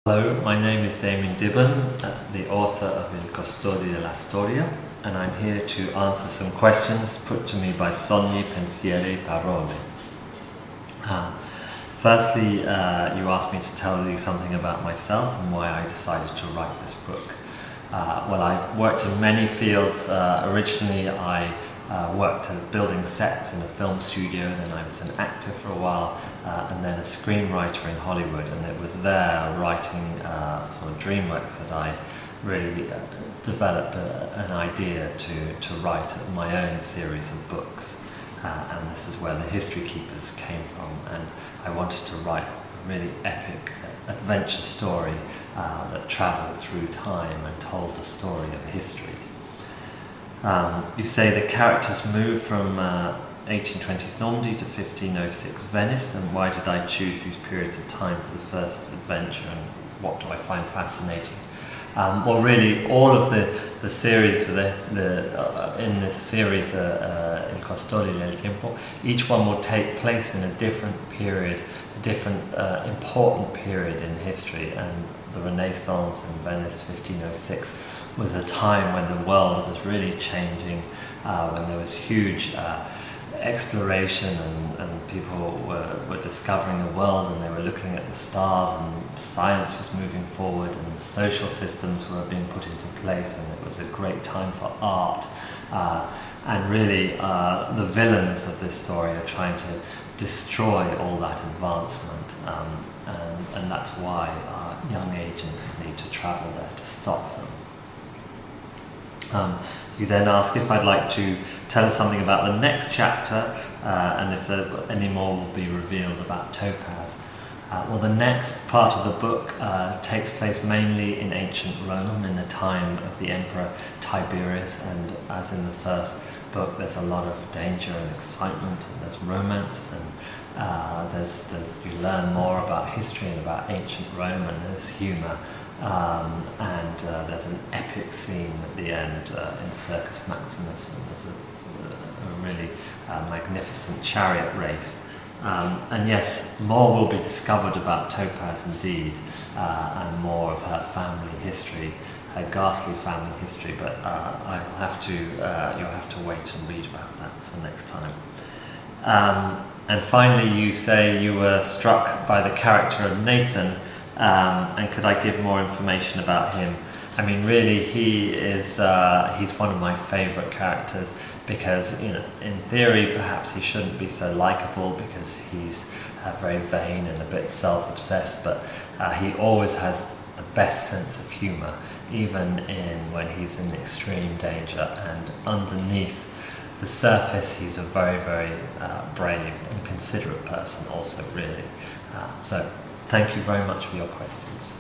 Hello, my name is Damian Dibben, the author of Il Custode della Storia, and I'm here to answer some questions put to me by SogniPensieriParole. Firstly, you asked me to tell you something about myself and why I decided to write this book. Well, I've worked in many fields. Originally, I worked at building sets in a film studio, then I was an actor for a while, and then a screenwriter in Hollywood, and it was there writing for DreamWorks that I really developed an idea to write my own series of books, and this is where The History Keepers came from, and I wanted to write a really epic adventure story that travelled through time and told the story of history. You say the characters move from 1820s Normandy to 1506 Venice, and why did I choose these periods of time for the first adventure, and what do I find fascinating? Well, really, all of the series in this series, Il Custode del Tempo, each one will take place in a different period, a different important period in history, and the Renaissance in Venice, 1506, was a time when the world was really changing, when there was huge exploration and people were discovering the world, and they were looking at the stars, and science was moving forward, and social systems were being put into place, and it was a great time for art. And really, the villains of this story are trying to destroy all that advancement, and that's why young agents need to travel there to stop them. You then ask if I'd like to tell us something about the next chapter, and if any more will be revealed about Topaz. Well, the next part of the book takes place mainly in ancient Rome, in the time of the Emperor Tiberius, and as in the first book, there's a lot of danger and excitement, and there's romance, and you learn more about history and about ancient Rome, and there's humour. And there's an epic scene at the end in Circus Maximus, and there's a really magnificent chariot race. And yes, more will be discovered about Topaz indeed, and more of her family history, her ghastly family history, but you'll have to wait and read about that for next time. And finally, you say you were struck by the character of Nathan. And could I give more information about him? I mean, really, he's one of my favourite characters, because, you know, in theory, perhaps he shouldn't be so likeable because he's very vain and a bit self-obsessed, but he always has the best sense of humour, even when he's in extreme danger, and underneath the surface, he's a very, very brave and considerate person also, really. So, thank you very much for your questions.